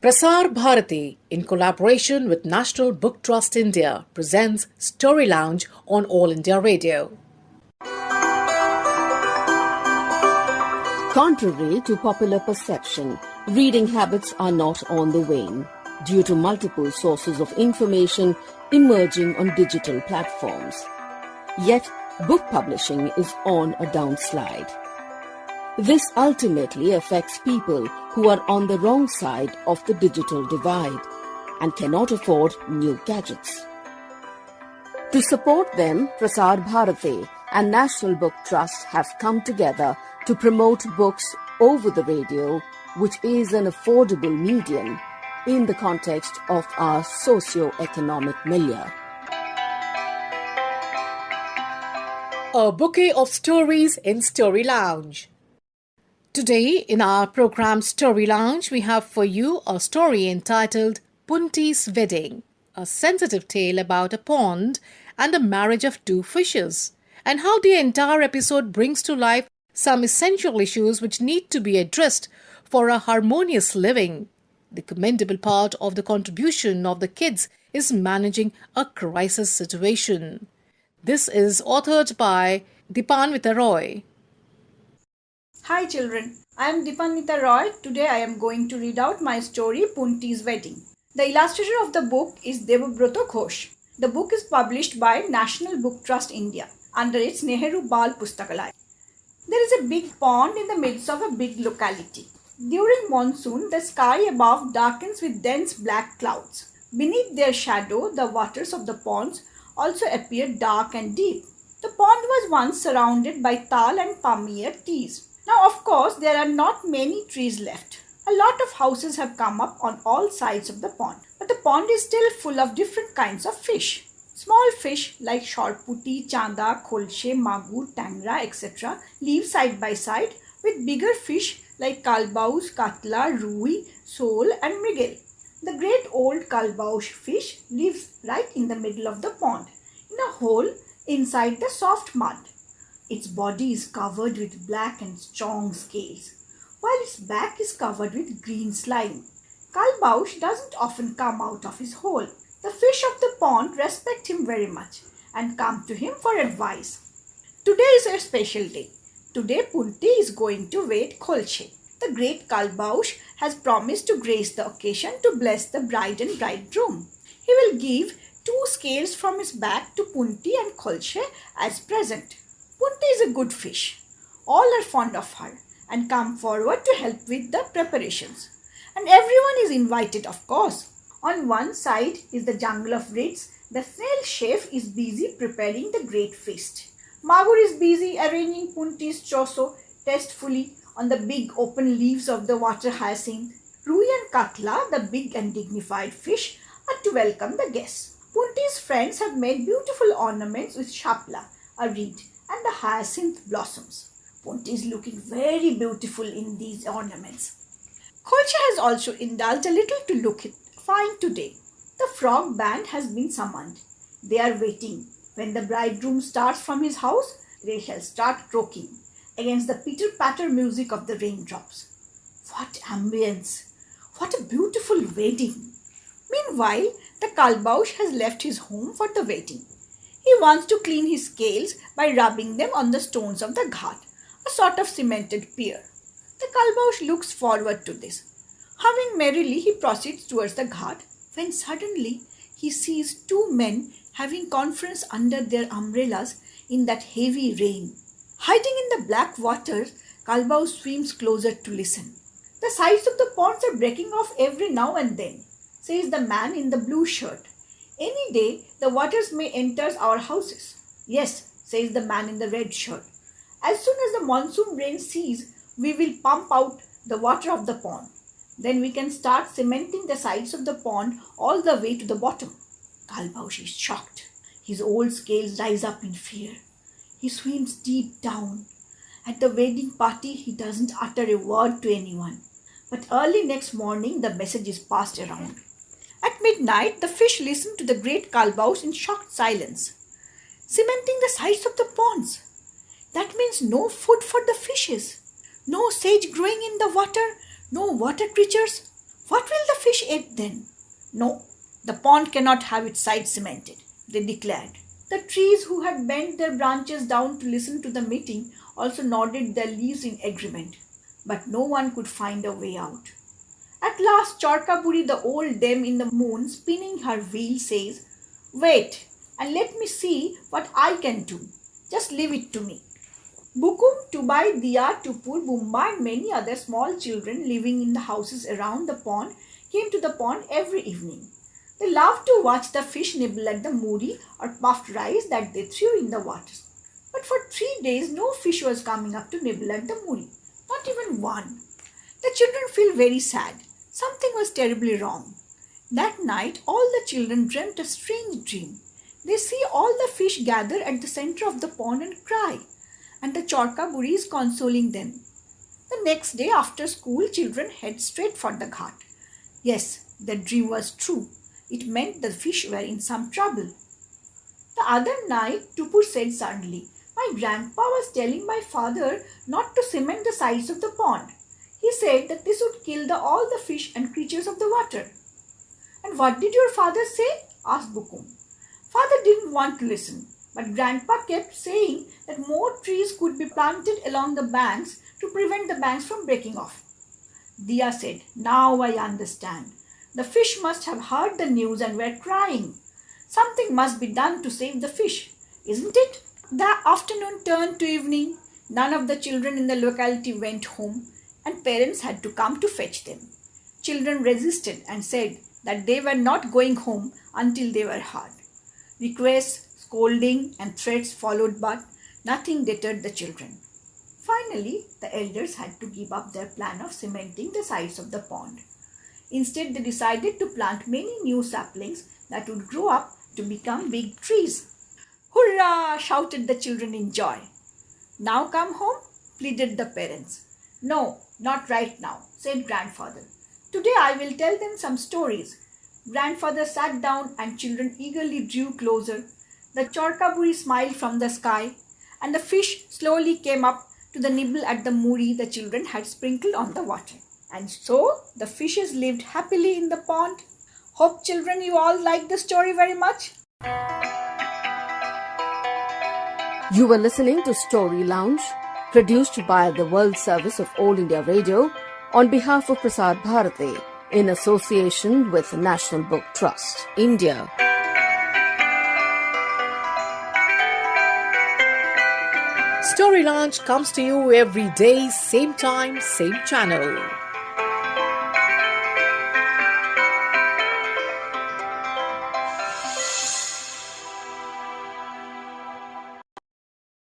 Prasar Bharati, in collaboration with National Book Trust India, presents Story Lounge on All India Radio. Contrary to popular perception, reading habits are not on the wane due to multiple sources of information emerging on digital platforms. Yet, book publishing is on a downslide. This ultimately affects people who are on the wrong side of the digital divide and cannot afford new gadgets. To support them, Prasar Bharati and National Book Trust have come together to promote books over the radio, which is an affordable medium in the context of our socio-economic milieu. A bouquet of stories in Story Lounge. Today, in our program Story Lounge, we have for you a story entitled Punti's Wedding, a sensitive tale about a pond and the marriage of two fishes, and how the entire episode brings to life some essential issues which need to be addressed for a harmonious living. The commendable part of the contribution of the kids is managing a crisis situation. This is authored by Dipanwita. Hi children, I am Dipanwita Roy. Today I am going to read out my story Punti's Wedding. The illustrator of the book is Debabrata Ghosh. The book is published by National Book Trust India under its Nehru Bal Pustakalaya. There is a big pond in the midst of a big locality. During monsoon, the sky above darkens with dense black clouds. Beneath their shadow, the waters of the ponds also appear dark and deep. The pond was once surrounded by tal and palmyra trees. Now, of course, there are not many trees left. A lot of houses have come up on all sides of the pond. But the pond is still full of different kinds of fish. Small fish like shortputi, chanda, kholshe, magur, tangra, etc. live side by side with bigger fish like kalbaus, katla, rui, sole and mrigel. The great old kalbaush fish lives right in the middle of the pond, in a hole inside the soft mud. Its body is covered with black and strong scales, while its back is covered with green slime. Kalbaush doesn't often come out of his hole. The fish of the pond respect him very much and come to him for advice. Today is a special day. Today Punti is going to wed Kholshe. The great Kalbaush has promised to grace the occasion to bless the bride and bridegroom. He will give 2 scales from his back to Punti and Kholshe as present. Punti is a good fish. All are fond of her and come forward to help with the preparations. And everyone is invited, of course. On one side is the jungle of reeds. The snail chef is busy preparing the great feast. Magur is busy arranging Punti's trousseau tastefully on the big open leaves of the water hyacinth. Rui and Katla, the big and dignified fish, are to welcome the guests. Punti's friends have made beautiful ornaments with shapla, a reed, and the hyacinth blossoms. Punti is looking very beautiful in these ornaments. Kholshe has also indulged a little to look fine today. The frog band has been summoned. They are waiting. When the bridegroom starts from his house, they shall start croaking against the pitter-patter music of the raindrops. What ambience! What a beautiful wedding! Meanwhile, the Kalbaush has left his home for the wedding. He wants to clean his scales by rubbing them on the stones of the ghat, a sort of cemented pier. The Kalbaush looks forward to this. Humming merrily, he proceeds towards the ghat when suddenly he sees 2 men having conference under their umbrellas in that heavy rain. Hiding in the black water, Kalbaush swims closer to listen. The sides of the ponds are breaking off every now and then, says the man in the blue shirt. Any day, the waters may enter our houses. Yes, says the man in the red shirt. As soon as the monsoon rain ceases, we will pump out the water of the pond. Then we can start cementing the sides of the pond all the way to the bottom. Kalbaush is shocked. His old scales rise up in fear. He swims deep down. At the wedding party, he doesn't utter a word to anyone. But early next morning, the message is passed around. At midnight, the fish listen to the great Kalbaush in shocked silence. Cementing the sides of the ponds. That means no food for the fishes. No sage growing in the water. No water creatures. What will the fish eat then? No, the pond cannot have its sides cemented, they declared. The trees who had bent their branches down to listen to the meeting also nodded their leaves in agreement. But no one could find a way out. At last, Chorkaburi, the old dame in the moon, spinning her wheel, says, "Wait, and let me see what I can do. Just leave it to me." Bukum, Tubai, Diya, Tupur, Bumba, and many other small children living in the houses around the pond came to the pond every evening. They loved to watch the fish nibble at the muri or puffed rice that they threw in the water. But for 3 days, no fish was coming up to nibble at the muri. Not even one. The children feel very sad. Something was terribly wrong. That night, all the children dreamt a strange dream. They see all the fish gather at the center of the pond and cry, and the Chorkaburi is consoling them. The next day after school, children head straight for the ghat. Yes, the dream was true. It meant the fish were in some trouble. The other night, Tupur said suddenly, "My grandpa was telling my father not to cement the sides of the pond. He said that this would kill all the fish and creatures of the water." "And what did your father say?" asked Bukum. Father didn't want to listen, but Grandpa kept saying that more trees could be planted along the banks to prevent the banks from breaking off. Diya said, "Now I understand. The fish must have heard the news and were crying. Something must be done to save the fish, isn't it?" The afternoon turned to evening. None of the children in the locality went home, and parents had to come to fetch them. Children resisted and said that they were not going home until they were heard. Requests, scolding, and threats followed, but nothing deterred the children. Finally, the elders had to give up their plan of cementing the sides of the pond. Instead, they decided to plant many new saplings that would grow up to become big trees. "Hurrah!" shouted the children in joy. "Now come home," pleaded the parents. "No, not right now," said grandfather. "Today I will tell them some stories." Grandfather sat down and children eagerly drew closer. The Chorkaburi smiled from the sky, and the fish slowly came up to the nibble at the muri the children had sprinkled on the water. And so the fishes lived happily in the pond. Hope children you all like the story very much. You were listening to Story Lounge, produced by the World Service of All India Radio on behalf of Prasar Bharati in association with National Book Trust, India. Story Lounge comes to you every day, same time, same channel.